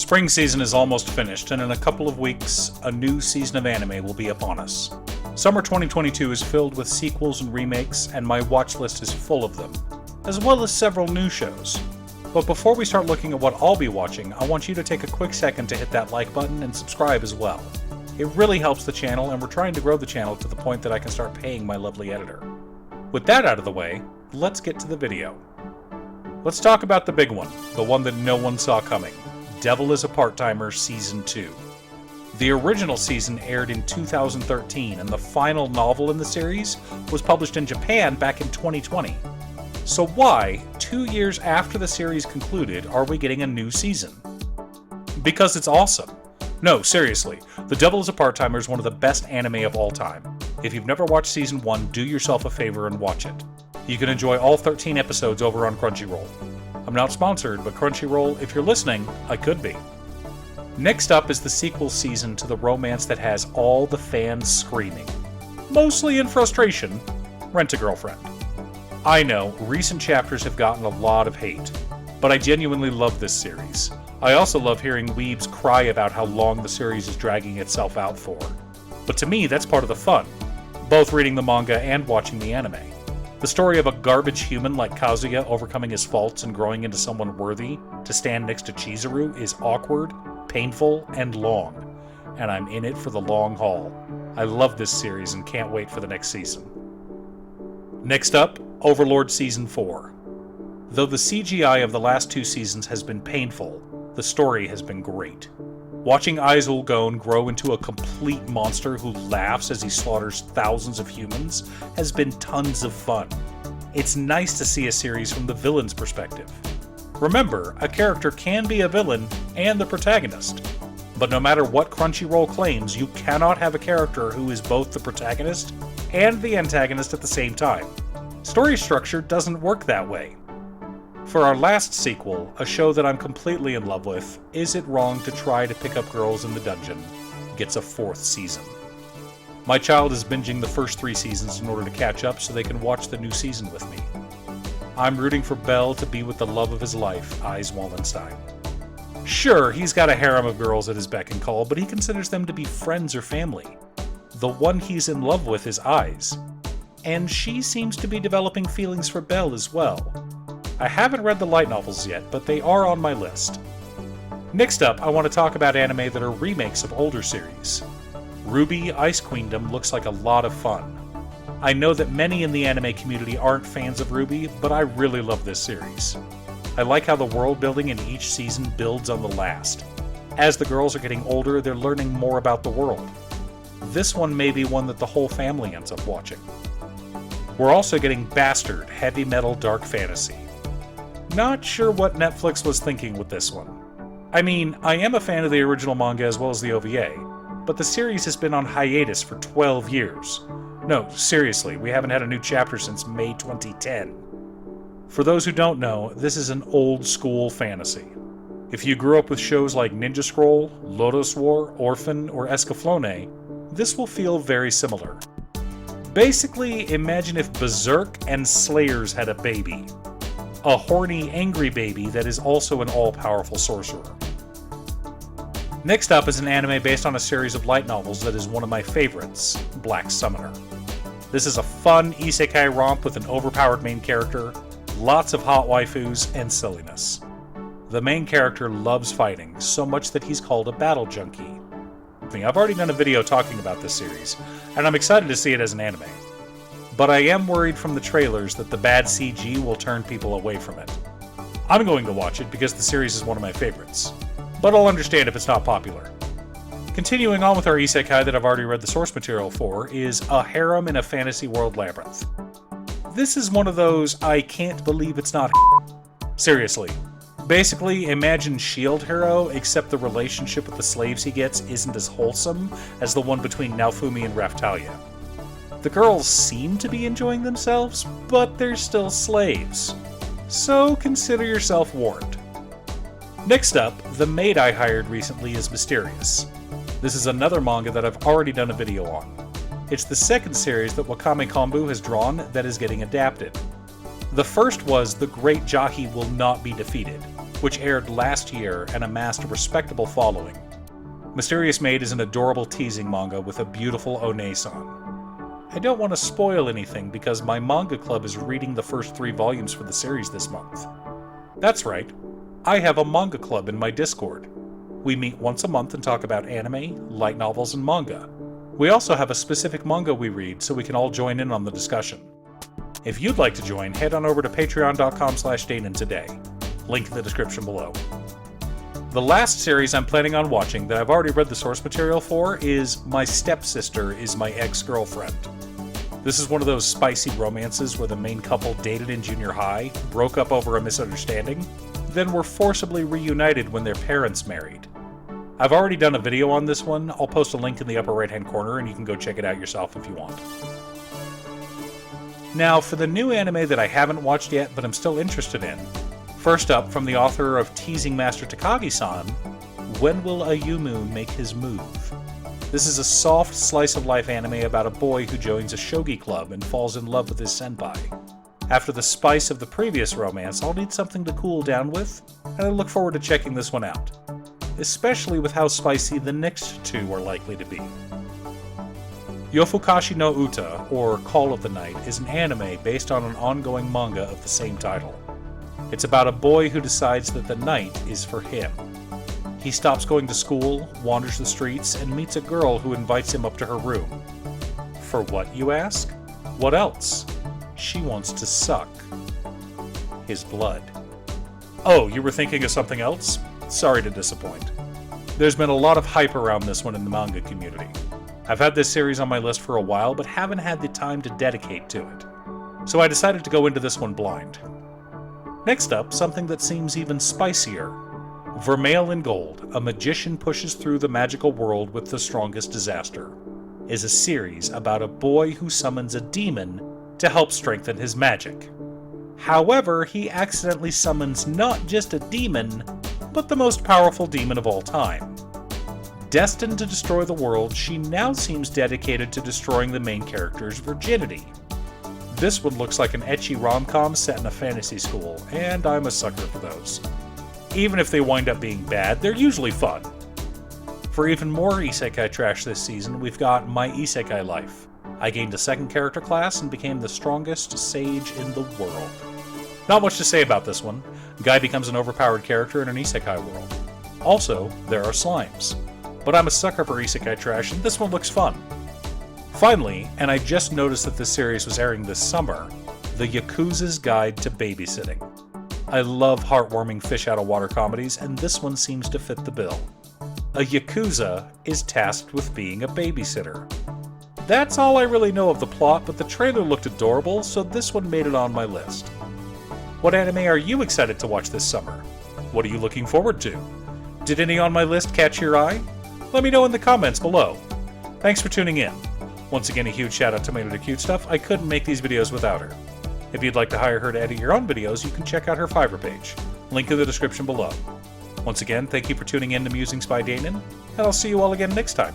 Spring season is almost finished, and in a couple of weeks, a new season of anime will be upon us. Summer 2022 is filled with sequels and remakes, and my watch list is full of them, as well as several new shows. But before we start looking at what I'll be watching, I want you to take a quick second to hit that like button and subscribe as well. It really helps the channel, and we're trying to grow the channel to the point that I can start paying my lovely editor. With that out of the way, let's get to the video. Let's talk about the big one, the one that no one saw coming. Devil is a Part-Timer Season 2. The original season aired in 2013, and the final novel in the series was published in Japan back in 2020. So why, 2 years after the series concluded, are we getting a new season? Because it's awesome. No, seriously, The Devil is a Part-Timer is one of the best anime of all time. If you've never watched Season 1, do yourself a favor and watch it. You can enjoy all 13 episodes over on Crunchyroll. I'm not sponsored, but Crunchyroll, if you're listening, I could be. Next up is the sequel season to the romance that has all the fans screaming, mostly in frustration, Rent-a-Girlfriend. I know, recent chapters have gotten a lot of hate, but I genuinely love this series. I also love hearing weebs cry about how long the series is dragging itself out for. But to me, that's part of the fun, both reading the manga and watching the anime. The story of a garbage human like Kazuya overcoming his faults and growing into someone worthy to stand next to Chizuru is awkward, painful, and long, and I'm in it for the long haul. I love this series and can't wait for the next season. Next up, Overlord Season 4. Though the CGI of the last 2 seasons has been painful, the story has been great. Watching Aizelgone grow into a complete monster who laughs as he slaughters thousands of humans has been tons of fun. It's nice to see a series from the villain's perspective. Remember, a character can be a villain and the protagonist. But no matter what Crunchyroll claims, you cannot have a character who is both the protagonist and the antagonist at the same time. Story structure doesn't work that way. For our last sequel, a show that I'm completely in love with, Is It Wrong to Try to Pick Up Girls in the Dungeon, gets a 4th season. My child is binging the first 3 seasons in order to catch up so they can watch the new season with me. I'm rooting for Bell to be with the love of his life, Eyes Wallenstein. Sure, he's got a harem of girls at his beck and call, but he considers them to be friends or family. The one he's in love with is Eyes, and she seems to be developing feelings for Bell as well. I haven't read the light novels yet, but they are on my list. Next up, I want to talk about anime that are remakes of older series. Ruby Ice Queendom looks like a lot of fun. I know that many in the anime community aren't fans of Ruby, but I really love this series. I like how the world building in each season builds on the last. As the girls are getting older, they're learning more about the world. This one may be one that the whole family ends up watching. We're also getting Bastard Heavy Metal Dark Fantasy. Not sure what Netflix was thinking with this one. I mean, I am a fan of the original manga as well as the OVA, but the series has been on hiatus for 12 years. No, seriously, we haven't had a new chapter since May 2010. For those who don't know, this is an old school fantasy. If you grew up with shows like Ninja Scroll, Lotus War, Orphan, or Escaflowne, this will feel very similar. Basically, imagine if Berserk and Slayers had a baby. A horny, angry baby that is also an all-powerful sorcerer. Next up is an anime based on a series of light novels that is one of my favorites, Black Summoner. This is a fun isekai romp with an overpowered main character, lots of hot waifus, and silliness. The main character loves fighting, so much that he's called a battle junkie. I've already done a video talking about this series, and I'm excited to see it as an anime. But I am worried from the trailers that the bad CG will turn people away from it. I'm going to watch it because the series is one of my favorites, but I'll understand if it's not popular. Continuing on with our isekai that I've already read the source material for is A Harem in a Fantasy World Labyrinth. This is one of those I can't believe it's not seriously. Basically, imagine S.H.I.E.L.D. Hero, except the relationship with the slaves he gets isn't as wholesome as the one between Naofumi and Raphtalia. The girls seem to be enjoying themselves, but they're still slaves. So consider yourself warned. Next up, the maid I hired recently is mysterious. This is another manga that I've already done a video on. It's the second series that Wakame Kombu has drawn that is getting adapted. The first was The Great Jahi Will Not Be Defeated. which aired last year and amassed a respectable following. Mysterious Maid is an adorable teasing manga with a beautiful One-san. I don't want to spoil anything because my manga club is reading the first 3 volumes for the series this month. That's right, I have a manga club in my Discord. We meet once a month and talk about anime, light novels, and manga. We also have a specific manga we read so we can all join in on the discussion. If you'd like to join, head on over to patreon.com/Danon today. Link in the description below. The last series I'm planning on watching that I've already read the source material for is My Stepsister is My Ex-Girlfriend. This is one of those spicy romances where the main couple dated in junior high, broke up over a misunderstanding, then were forcibly reunited when their parents married. I've already done a video on this one. I'll post a link in the upper right hand corner and you can go check it out yourself if you want. Now for the new anime that I haven't watched yet but I'm still interested in. First up, from the author of Teasing Master Takagi-san, When Will Ayumun Make His Move? This is a soft slice-of-life anime about a boy who joins a shogi club and falls in love with his senpai. After the spice of the previous romance, I'll need something to cool down with, and I look forward to checking this one out, especially with how spicy the next 2 are likely to be. Yofukashi no Uta, or Call of the Night, is an anime based on an ongoing manga of the same title. It's about a boy who decides that the night is for him. He stops going to school, wanders the streets, and meets a girl who invites him up to her room. For what, you ask? What else? She wants to suck his blood. Oh, you were thinking of something else? Sorry to disappoint. There's been a lot of hype around this one in the manga community. I've had this series on my list for a while, but haven't had the time to dedicate to it. So I decided to go into this one blind. Next up, something that seems even spicier. Vermeil in Gold, A Magician Pushes Through the Magical World with the Strongest Disaster, is a series about a boy who summons a demon to help strengthen his magic. However, he accidentally summons not just a demon, but the most powerful demon of all time. Destined to destroy the world, she now seems dedicated to destroying the main character's virginity. This one looks like an ecchi rom-com set in a fantasy school, and I'm a sucker for those. Even if they wind up being bad, they're usually fun. For even more isekai trash this season, we've got My Isekai Life. I gained a 2nd character class and became the strongest sage in the world. Not much to say about this one. Guy becomes an overpowered character in an isekai world. Also, there are slimes. But I'm a sucker for isekai trash, and this one looks fun. Finally, and I just noticed that this series was airing this summer, The Yakuzas Guide to Babysitting. I love heartwarming fish-out-of-water comedies, and this one seems to fit the bill. A Yakuza is tasked with being a babysitter. That's all I really know of the plot, but the trailer looked adorable, so this one made it on my list. What anime are you excited to watch this summer? What are you looking forward to? Did any on my list catch your eye? Let me know in the comments below. Thanks for tuning in. Once again, a huge shout out to Maid Cute Stuff. I couldn't make these videos without her. If you'd like to hire her to edit your own videos, you can check out her Fiverr page. Link in the description below. Once again, thank you for tuning in to Musings by Danon, and I'll see you all again next time.